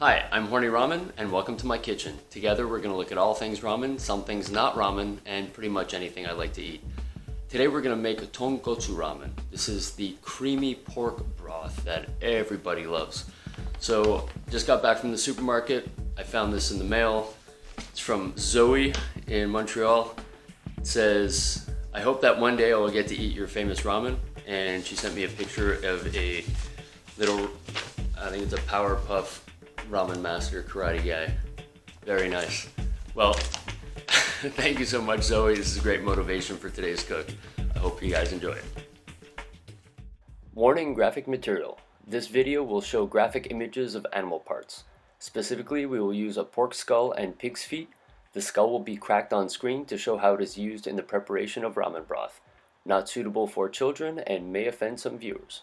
Hi, I'm Horny Ramen, and welcome to my kitchen. Together we're going to look at all things ramen, some things not ramen, and pretty much anything I like to eat. Today we're going to make a tonkotsu ramen. This is the creamy pork broth that everybody loves. So, just got back from the supermarket. I found this in the mail. It's from Zoe in Montreal. It says, "I hope that one day I will get to eat your famous ramen." And she sent me a picture of a little, I think it's a Powerpuff Ramen Master karate guy. Very nice. Well, thank you so much, Zoe. This is great motivation for today's cook. I hope you guys enjoy it. Warning: graphic material. This video will show graphic images of animal parts. Specifically, we will use a pork skull and pig's feet. The skull will be cracked on screen to show how it is used in the preparation of ramen broth. Not suitable for children and may offend some viewers.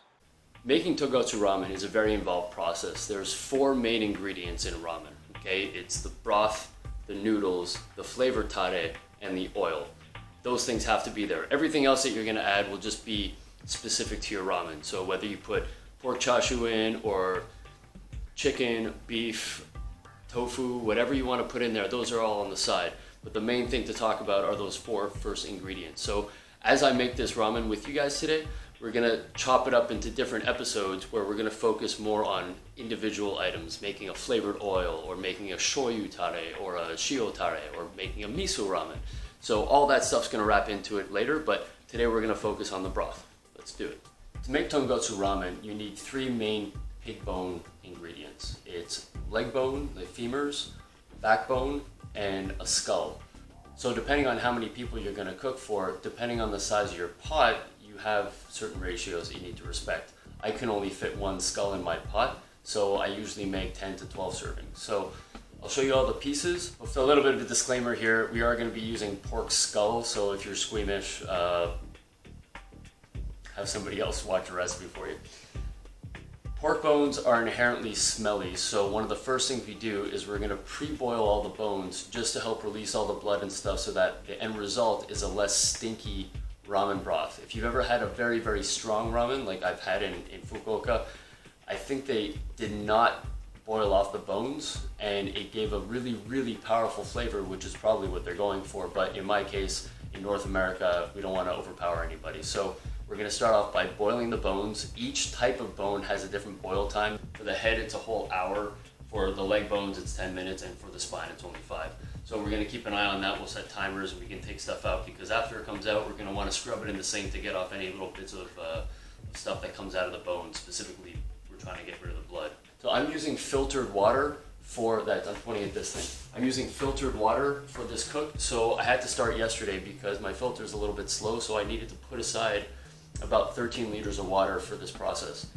Making tonkotsu ramen is a very involved process. There's 4 main ingredients in ramen. Okay, it's the broth, the noodles, the flavored tare, and the oil. Those things have to be there. Everything else that you're going to add will just be specific to your ramen. So whether you put pork chashu in or chicken, beef, tofu, whatever you want to put in there, those are all on the side. But the main thing to talk about are those 4 first ingredients. So as I make this ramen with you guys today, we're going to chop it up into different episodes where we're going to focus more on individual items, making a flavored oil, or making a shoyu tare, or a shio tare, or making a miso ramen. So all that stuff's going to wrap into it later, but today we're going to focus on the broth. Let's do it. To make tonkotsu ramen, you need 3 main pig bone ingredients. It's leg bone, the femurs, backbone, and a skull. So depending on how many people you're going to cook for, depending on the size of your pot, you have certain ratios that you need to respect. I can only fit 1 skull in my pot, so I usually make 10 to 12 servings. So I'll show you all the pieces. With a little bit of a disclaimer here, we are going to be using pork skull, so if you're squeamish, have somebody else watch the recipe for you. Pork bones are inherently smelly, so one of the first things we do is we're going to pre-boil all the bones just to help release all the blood and stuff so that the end result is a less stinky ramen broth. If you've ever had a very, very strong ramen, like I've had in Fukuoka, I think they did not boil off the bones, and it gave a really, really powerful flavor, which is probably what they're going for. But in my case, in North America, we don't want to overpower anybody. So we're going to start off by boiling the bones. Each type of bone has a different boil time. For the head, it's a whole hour. For the leg bones, it's 10 minutes, and for the spine, it's only 5. So we're going to keep an eye on that. We'll set timers, and we can take stuff out, because after it comes out, we're going to want to scrub it in the sink to get off any little bits of stuff that comes out of the bone. Specifically, we're trying to get rid of the blood. So I'm using filtered water for that. I'm pointing at this thing. I'm using filtered water for this cook. So I had to start yesterday because my filter is a little bit slow, so I needed to put aside about 13 liters of water for this process.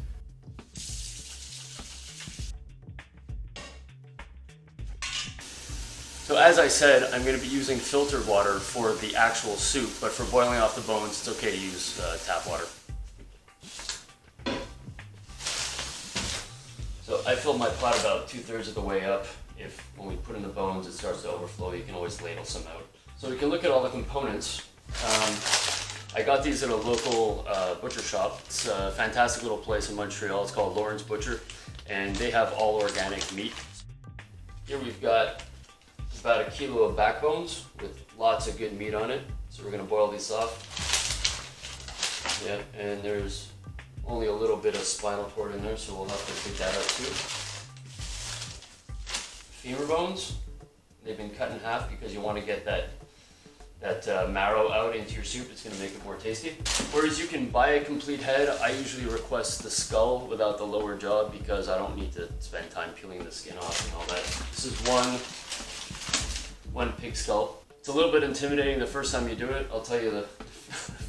So as I said, I'm going to be using filtered water for the actual soup, but for boiling off the bones, it's okay to use tap water. So I filled my pot about 2/3 of the way up. If when we put in the bones, it starts to overflow, you can always ladle some out. So we can look at all the components. I got these at a local butcher shop. It's a fantastic little place in Montreal. It's called Lawrence Butcher, and they have all organic meat. Here we've got about 1 kilo of backbones with lots of good meat on it. So we're going to boil these off. Yeah, and there's only a little bit of spinal cord in there, so we'll have to take that out too. Femur bones, they've been cut in half because you want to get that marrow out into your soup. It's going to make it more tasty. Whereas you can buy a complete head, I usually request the skull without the lower jaw because I don't need to spend time peeling the skin off and all that. This is one pig skull. It's a little bit intimidating the first time you do it. I'll tell you, the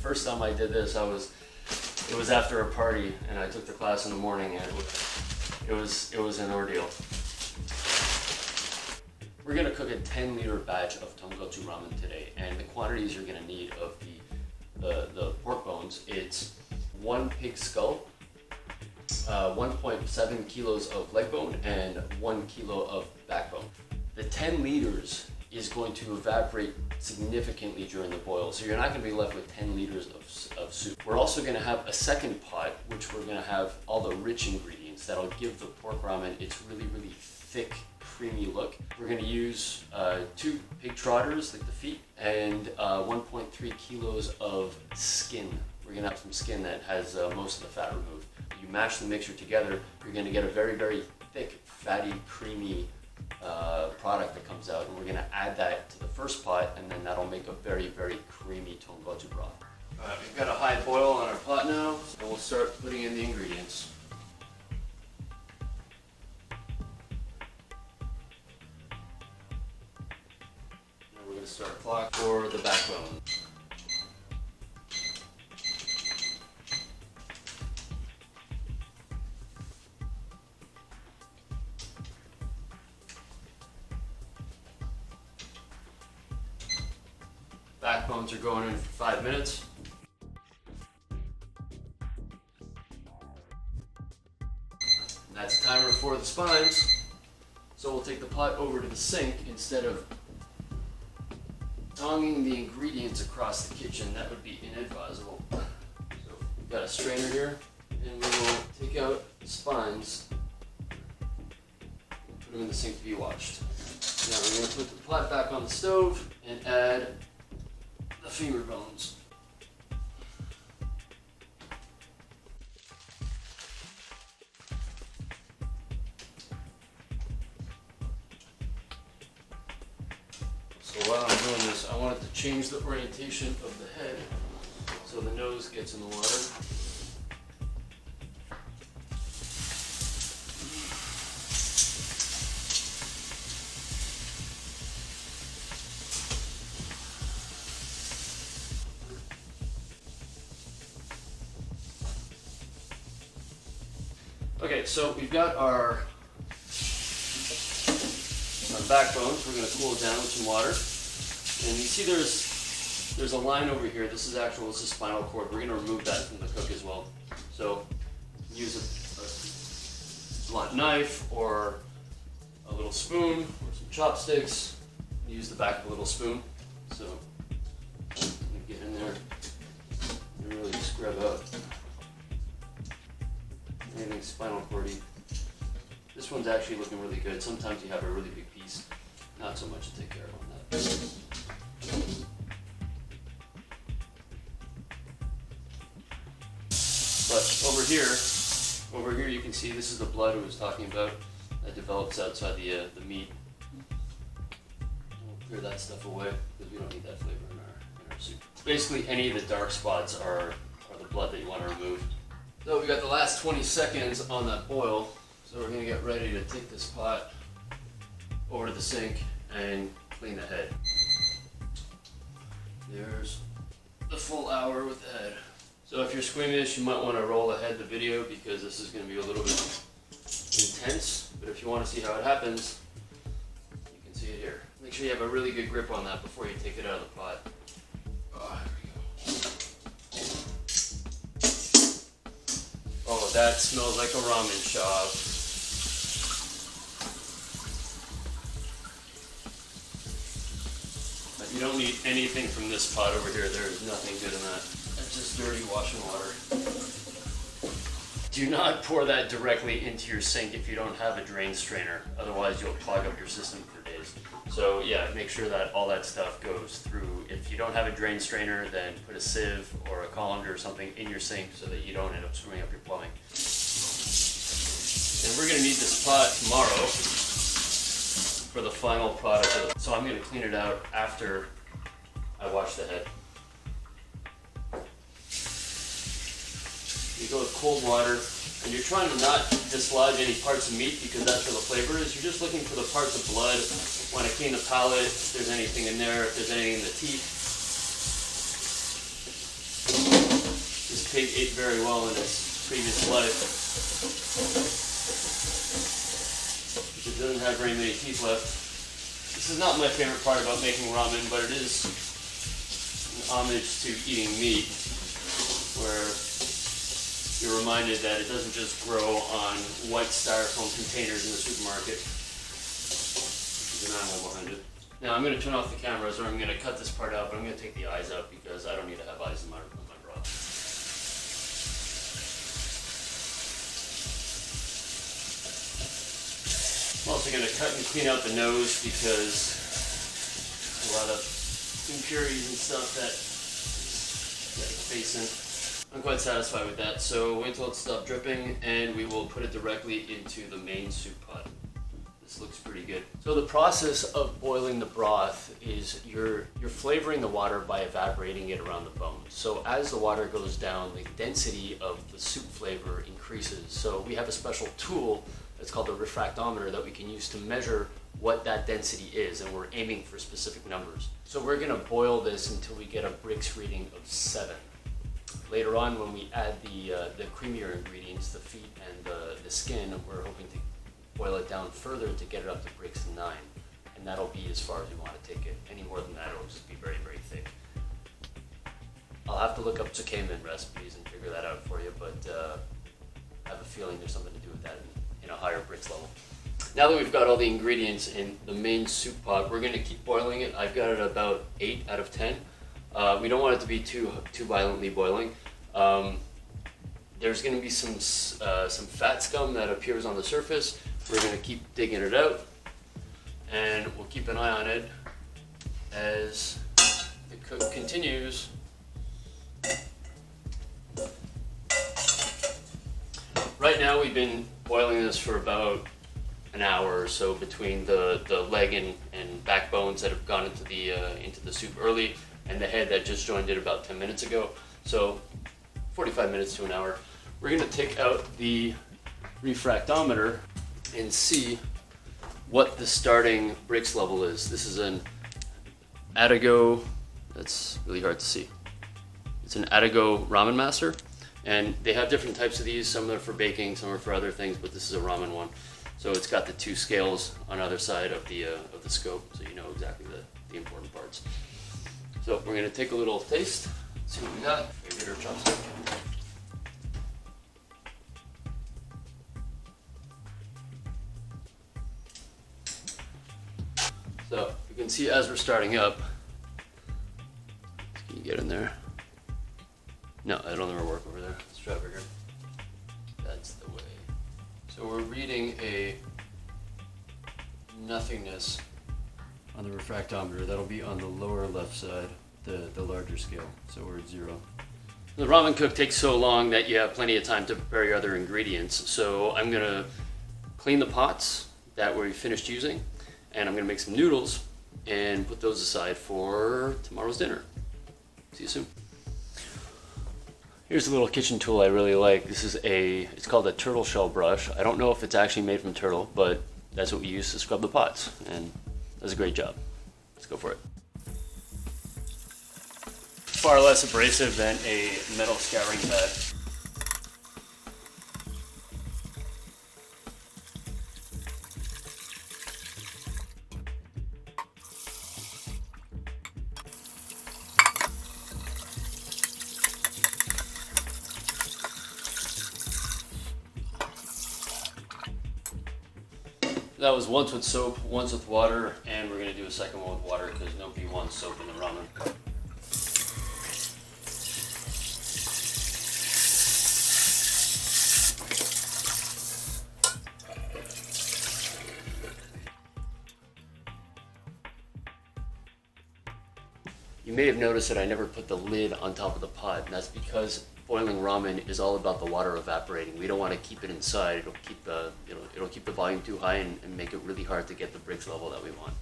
first time I did this, it was after a party, and I took the class in the morning, and it was an ordeal. We're going to cook a 10-liter batch of tonkotsu ramen today, and the quantities you're going to need of the pork bones, it's 1 pig skull, 1.7 kilos of leg bone, and 1 kilo of backbone. The 10 liters is going to evaporate significantly during the boil, so you're not going to be left with 10 liters of soup. We're also going to have a second pot, which we're going to have all the rich ingredients that'll give the pork ramen its really, really thick, creamy look. We're going to use 2 pig trotters, like the feet, and 1.3 kilos of skin. We're going to have some skin that has most of the fat removed. You mash the mixture together, you're going to get a very, very thick, fatty, creamy product that comes out, and we're going to add that to the first pot, and then that'll make a very, very creamy tonkotsu broth. Alright, we've got a high boil on our pot now, and we'll start putting in the ingredients. Now we're going to start a clock for the backbone. Backbones are going in for 5 minutes. And that's a timer for the spines. So we'll take the pot over to the sink instead of tonging the ingredients across the kitchen. That would be inadvisable. So we've got a strainer here, and we will take out the spines, put them in the sink to be washed. Now we're going to put the pot back on the stove and add the femur bones. So while I'm doing this, I wanted to change the orientation of the head so the nose gets in the water. Okay, so we've got our backbones. We're going to cool it down with some water. And you see there's a line over here. This is spinal cord. We're going to remove that from the cook as well. So use a blunt knife or a little spoon or some chopsticks. Use the back of a little spoon. So you get in there and really scrub out anything spinal cordy. This one's actually looking really good. Sometimes you have a really big piece. Not so much to take care of on that. But over here you can see this is the blood I was talking about that develops outside the meat. We'll clear that stuff away because we don't need that flavor in our soup. Basically any of the dark spots are the blood that you want to remove. So we got the last 20 seconds on that boil, so we're going to get ready to take this pot over to the sink and clean the head. There's the full hour with the head. So if you're squeamish, you might want to roll ahead the video because this is going to be a little bit intense, but if you want to see how it happens, you can see it here. Make sure you have a really good grip on that before you take it out of the pot. Oh, oh, that smells like a ramen shop. But you don't need anything from this pot over here. There is nothing good in that. That's just dirty washing water. Do not pour that directly into your sink if you don't have a drain strainer. Otherwise, you'll clog up your system for days. So yeah, make sure that all that stuff goes through. If you don't have a drain strainer, then put a sieve or a colander or something in your sink so that you don't end up screwing up your plumbing. And we're going to need this pot tomorrow for the final product. So I'm going to clean it out after I wash the head. You go with cold water, and you're trying to not dislodge any parts of meat because that's where the flavor is. You're just looking for the parts of blood. Want to clean the palate, if there's anything in there, if there's anything in the teeth. This pig ate very well in its previous life. It doesn't have very many teeth left. This is not my favorite part about making ramen, but it is an homage to eating meat, where you're reminded that it doesn't just grow on white styrofoam containers in the supermarket. There's an animal behind it. Now I'm going to turn off the cameras, or I'm going to cut this part out, but I'm going to take the eyes out because I don't need to have eyes in my broth. Well, also going to cut and clean out the nose because there's a lot of impurities and stuff that it's facing. I'm quite satisfied with that, so wait till it stops dripping and we will put it directly into the main soup pot. This looks pretty good. So the process of boiling the broth is you're flavoring the water by evaporating it around the bones. So as the water goes down, the density of the soup flavor increases. So we have a special tool that's called the refractometer that we can use to measure what that density is, and we're aiming for specific numbers. So we're gonna boil this until we get a Brix reading of 7. Later on, when we add the creamier ingredients, the feet and the skin, we're hoping to boil it down further to get it up to Brix 9. And that'll be as far as we want to take it. Any more than that, it'll just be very, very thick. I'll have to look up Tsukemen recipes and figure that out for you, but I have a feeling there's something to do with that in a higher Brix level. Now that we've got all the ingredients in the main soup pot, we're going to keep boiling it. I've got it about 8 out of 10. We don't want it to be too violently boiling. There's going to be some fat scum that appears on the surface. We're going to keep digging it out, and we'll keep an eye on it as the cook continues. Right now we've been boiling this for about an hour or so between the leg and backbones that have gone into the soup early and the head that just joined it about 10 minutes ago. So 45 minutes to an hour. We're going to take out the refractometer and see what the starting Brix level is. This is an Atago, that's really hard to see. It's an Atago ramen master, and they have different types of these. Some are for baking, some are for other things, but this is a ramen one. So it's got the 2 scales on either side of the scope, so you know exactly the important parts. So we're going to take a little taste, see what we got. Get our chopstick. So you can see as we're starting up, can you get in there? No, it'll never work over there. Let's try over here. That's the way. So we're reading a nothingness on the refractometer. That'll be on the lower left side, the larger scale. So we're at 0. The ramen cook takes so long that you have plenty of time to prepare your other ingredients. So I'm gonna clean the pots that we finished using, and I'm gonna make some noodles and put those aside for tomorrow's dinner. See you soon. Here's a little kitchen tool I really like. This is it's called a turtle shell brush. I don't know if it's actually made from turtle, but that's what we use to scrub the pots, and does a great job. Let's go for it. Far less abrasive than a metal scouring pad. That was once with soap, once with water, and we're going to do a second one with water because nobody wants soap in the ramen. You may have noticed that I never put the lid on top of the pot, and that's because boiling ramen is all about the water evaporating. We don't want to keep it inside. It'll keep the volume too high and make it really hard to get the Brix level that we want.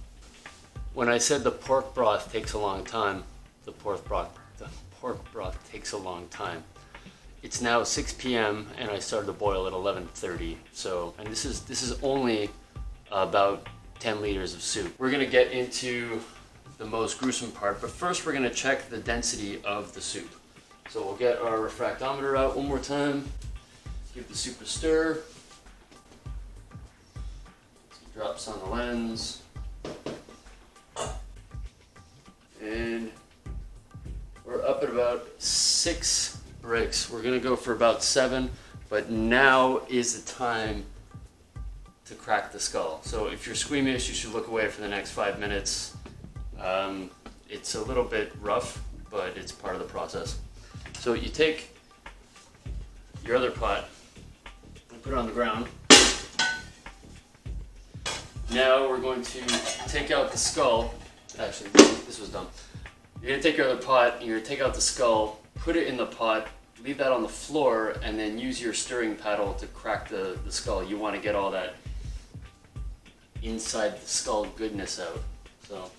When I said the pork broth takes a long time, the pork broth takes a long time. It's now 6 p.m. and I started to boil at 11:30. And this is only about 10 liters of soup. We're gonna get into the most gruesome part, but first we're gonna check the density of the soup. So we'll get our refractometer out one more time, give the soup a stir. Some drops on the lens. And we're up at about 6 Brix. We're gonna go for about 7, but now is the time to crack the skull. So if you're squeamish, you should look away for the next 5 minutes. It's a little bit rough, but it's part of the process. So you take your other pot and put it on the ground, Now we're going to take out the skull. Actually, this was dumb. You're going to take out the pot, you're going to take out the skull, put it in the pot, leave that on the floor, and then use your stirring paddle to crack the skull. You want to get all that inside the skull goodness out. So.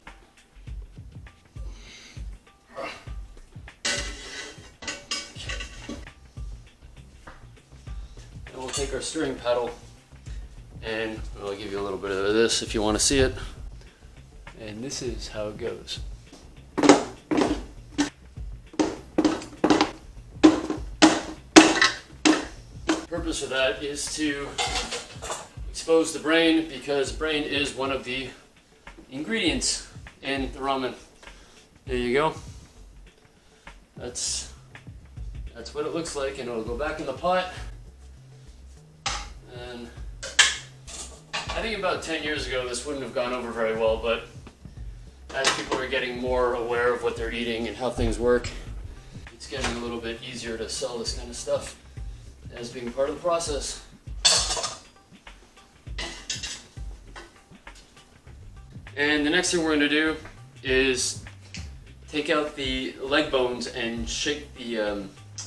And we'll take our stirring paddle, and I'll give you a little bit of this if you want to see it. And this is how it goes. The purpose of that is to expose the brain, because brain is one of the ingredients in the ramen. There you go. That's what it looks like, and it'll go back in the pot. And I think about 10 years ago this wouldn't have gone over very well, but as people are getting more aware of what they're eating and how things work, it's getting a little bit easier to sell this kind of stuff as being part of the process. And the next thing we're going to do is take out the leg bones and shake the, I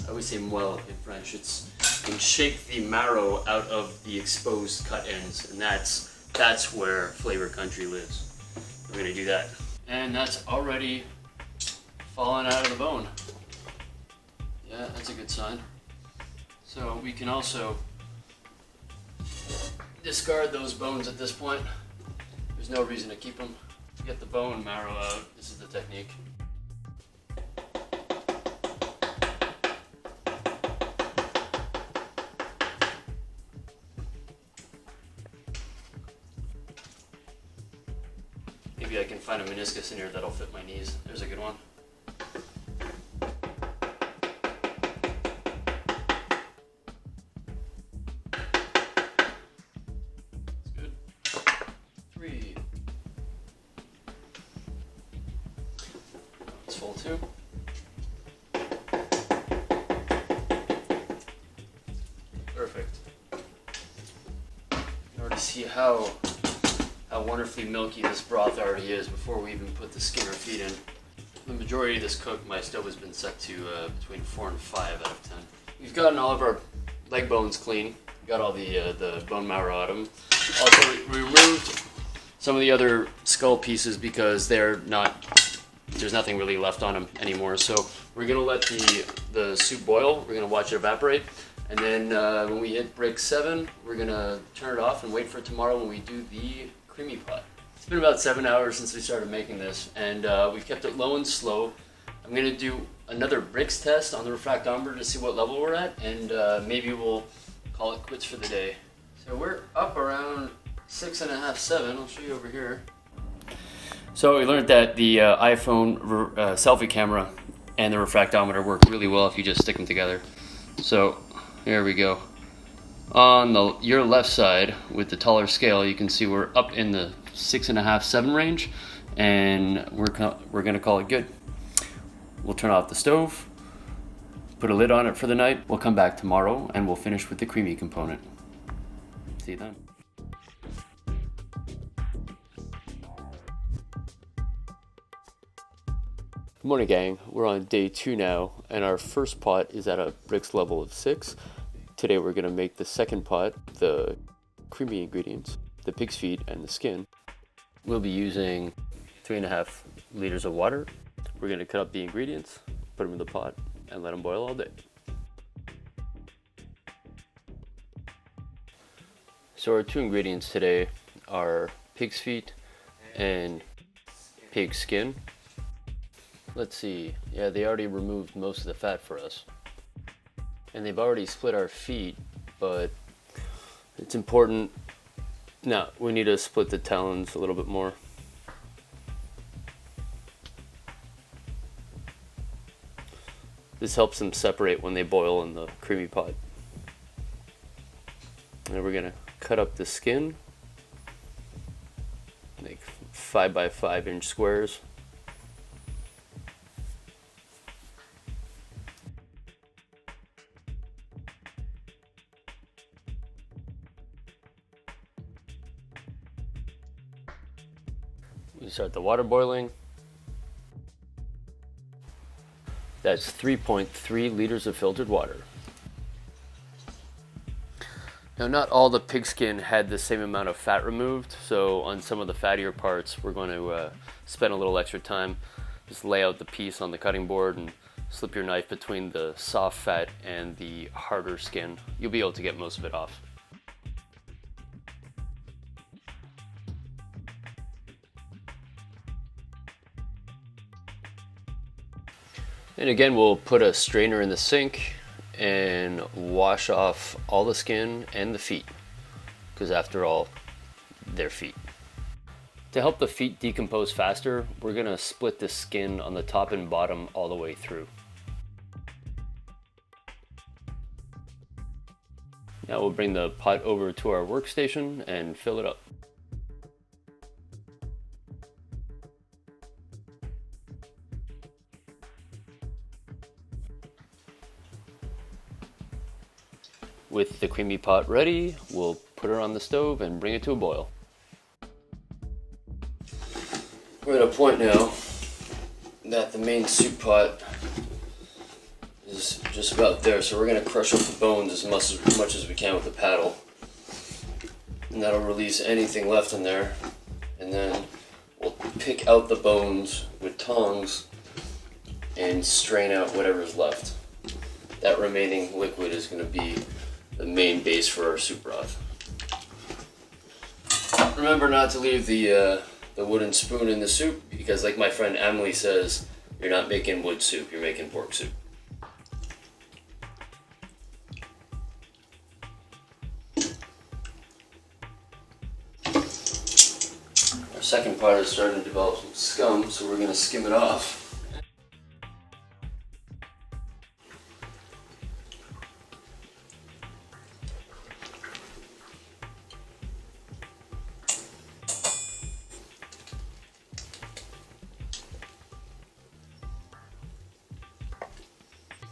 always say moelle in French, and shake the marrow out of the exposed cut ends, and that's where flavor country lives. We're going to do that. And that's already fallen out of the bone. Yeah, that's a good sign. So we can also discard those bones at this point. There's no reason to keep them. To get the bone marrow out, this is the technique. Maybe I can find a meniscus in here that'll fit my knees. There's a good one. That's good. 3. Let's fold 2. Perfect. In order to see how wonderfully milky this broth already is before we even put the skin or feet in. The majority of this cooked, my stove has been set to between 4 and 5 out of 10. We've gotten all of our leg bones clean. Got all the bone marrow out of them. Also, we removed some of the other skull pieces because there's nothing really left on them anymore. So we're gonna let the soup boil. We're gonna watch it evaporate. And then when we hit break 7, we're gonna turn it off and wait for tomorrow when we do the creamy pot. It's been about 7 hours since we started making this, and we've kept it low and slow. I'm gonna do another bricks test on the refractometer to see what level we're at, and maybe we'll call it quits for the day. So we're up around 6.5, 7. I'll show you over here. So we learned that the iPhone selfie camera and the refractometer work really well if you just stick them together. So here we go. On your left side with the taller scale, you can see we're up in the 6.5, 7 range, and we're gonna call it good. We'll turn off the stove, put a lid on it for the night. We'll come back tomorrow and we'll finish with the creamy component. See you then. Good morning, gang. We're on day 2 now, and our first pot is at a bricks level of 6. Today we're going to make the second pot, the creamy ingredients, the pig's feet and the skin. We'll be using 3.5 liters of water. We're going to cut up the ingredients, put them in the pot, and let them boil all day. So our 2 ingredients today are pig's feet and pig skin. Let's see, yeah, they already removed most of the fat for us. And they've already split our feet, but it's important. Now, we need to split the talons a little bit more. This helps them separate when they boil in the creamy pot. And we're gonna cut up the skin, make 5 by 5 inch squares. We start the water boiling. That's 3.3 liters of filtered water. Now, not all the pig skin had the same amount of fat removed, so on some of the fattier parts, we're going to spend a little extra time. Just lay out the piece on the cutting board and slip your knife between the soft fat and the harder skin. You'll be able to get most of it off. And again, we'll put a strainer in the sink and wash off all the skin and the feet, because after all, they're feet. To help the feet decompose faster, we're gonna split the skin on the top and bottom all the way through. Now we'll bring the pot over to our workstation and fill it up. With the creamy pot ready, we'll put her on the stove and bring it to a boil. We're at a point now that the main soup pot is just about there, so we're going to crush up the bones as much as we can with the paddle. And that'll release anything left in there. And then we'll pick out the bones with tongs and strain out whatever's left. That remaining liquid is going to be the main base for our soup broth. Remember not to leave the wooden spoon in the soup, because like my friend Emily says, you're not making wood soup, you're making pork soup. Our second pot is starting to develop some scum, so we're going to skim it off.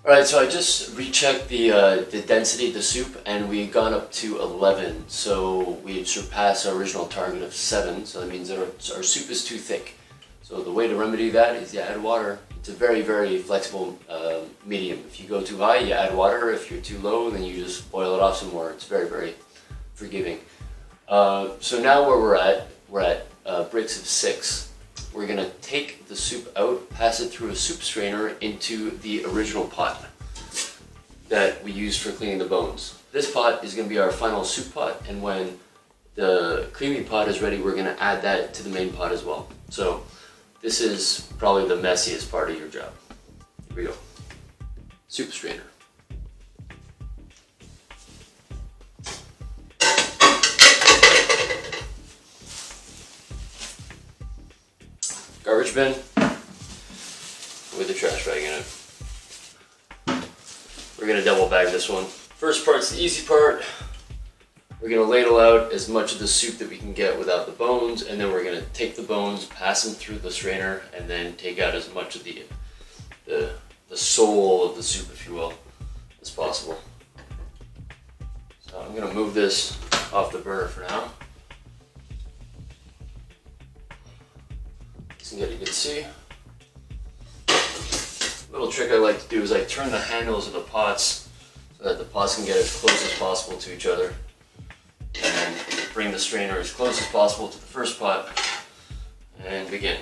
Alright, so I just rechecked the density of the soup, and we gone up to 11, so we surpassed our original target of 7, so that means that our soup is too thick. So the way to remedy that is you add water. It's a very, very flexible medium. If you go too high, you add water. If you're too low, then you just boil it off some more. It's very, very forgiving. So now where we're at bricks of 6. We're going to take the soup out, pass it through a soup strainer into the original pot that we used for cleaning the bones. This pot is going to be our final soup pot, and when the creamy pot is ready, we're going to add that to the main pot as well. So this is probably the messiest part of your job. Here we go. Soup strainer. Garbage bin with a trash bag in it. We're going to double bag this one. First part's the easy part. We're going to ladle out as much of the soup that we can get without the bones, and then we're going to take the bones, pass them through the strainer, and then take out as much of the soul of the soup, if you will, as possible. So I'm going to move this off the burner for now. So you can see. Little trick I like to do is I turn the handles of the pots so that the pots can get as close as possible to each other, and bring the strainer as close as possible to the first pot and begin.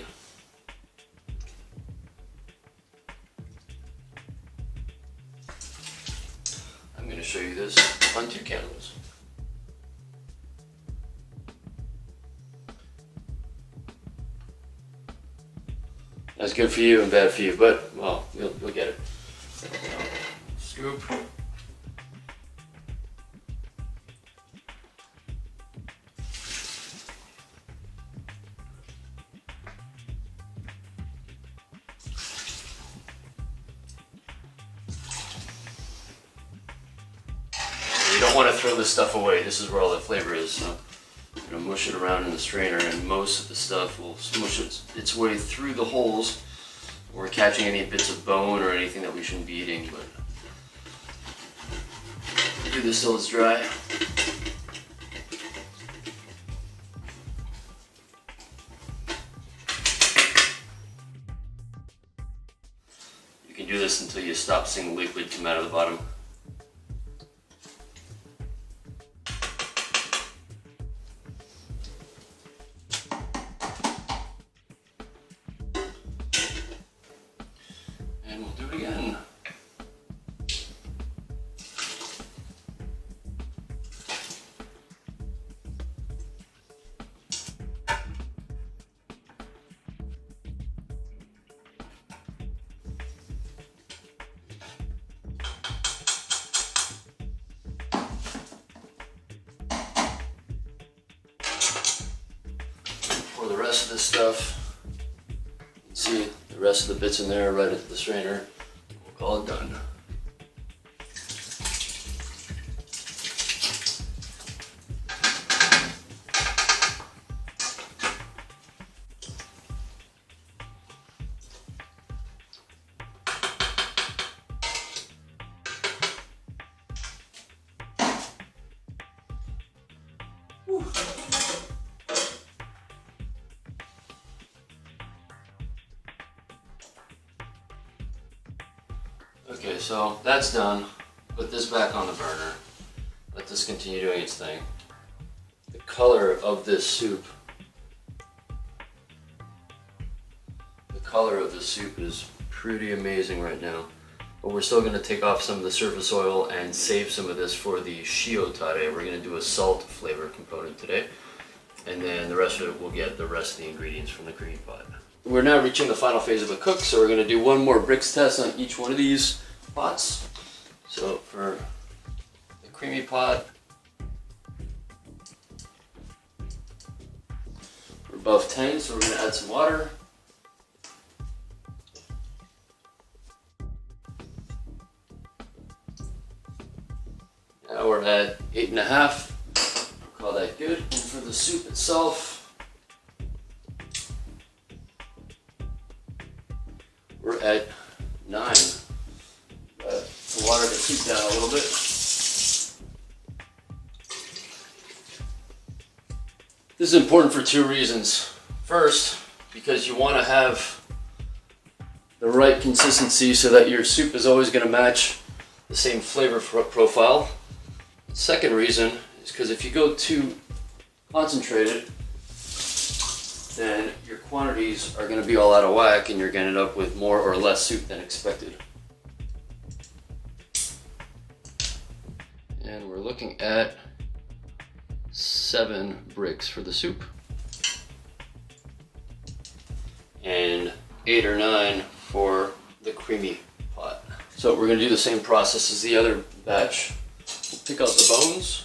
I'm going to show you this on 2 cameras. That's good for you and bad for you, but, well, you'll get it. Scoop. You don't want to throw this stuff away. This is where all the flavor is. So I'm going to mush it around in the strainer, and most of the stuff will smush its way through the holes. We're catching any bits of bone or anything that we shouldn't be eating, but do this till it's dry. this until you stop seeing liquid come out of the bottom. And we'll do it again. For the rest of this stuff, you can see the rest of the bits in there right at the strainer. We'll call it done. Whew. Okay, so that's done. Put this back on the burner. Let this continue doing its thing. The color of this soup, is pretty amazing right now. But we're still going to take off some of the surface oil and save some of this for the shiotare. We're going to do a salt flavor component today. And then the rest of it, we'll get the rest of the ingredients from the creamy pot. We're now reaching the final phase of the cook, so we're going to do one more bricks test on each one of these pots. So for the creamy pot, we're above 10, so we're going to add some water. Now we're at 8.5. We'll call that good. And for the soup itself, we're at 9. The water to keep down a little bit. This is important for two reasons. First, because you want to have the right consistency so that your soup is always going to match the same flavor profile. The second reason is because if you go too concentrated, then your quantities are going to be all out of whack and you're going to end up with more or less soup than expected. And we're looking at 7 bricks for the soup and 8 or 9 for the creamy pot. So we're going to do the same process as the other batch. We'll pick out the bones.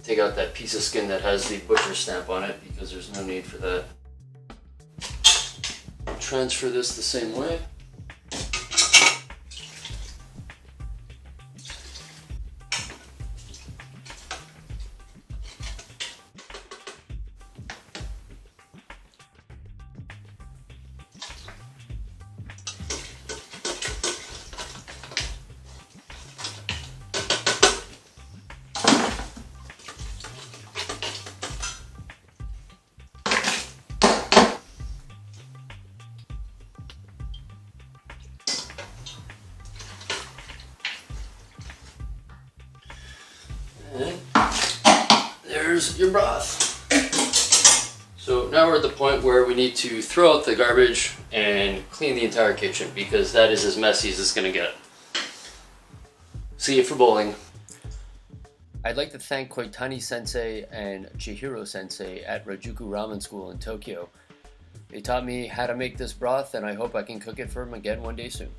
Take out that piece of skin that has the butcher stamp on it because there's no need for that. Transfer this the same way. And there's your broth. So now we're at the point where we need to throw out the garbage and clean the entire kitchen because that is as messy as it's gonna get. See you for bowling. I'd like to thank Koitani Sensei and Chihiro Sensei at Rajuku Ramen School in Tokyo. They taught me how to make this broth and I hope I can cook it for them again one day soon.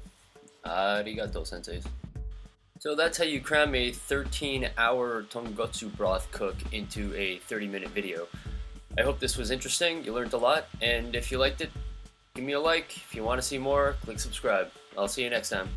Arigato, senseis. So that's how you cram a 13-hour tonkotsu broth cook into a 30-minute video. I hope this was interesting, you learned a lot, and if you liked it, give me a like. If you want to see more, click subscribe. I'll see you next time.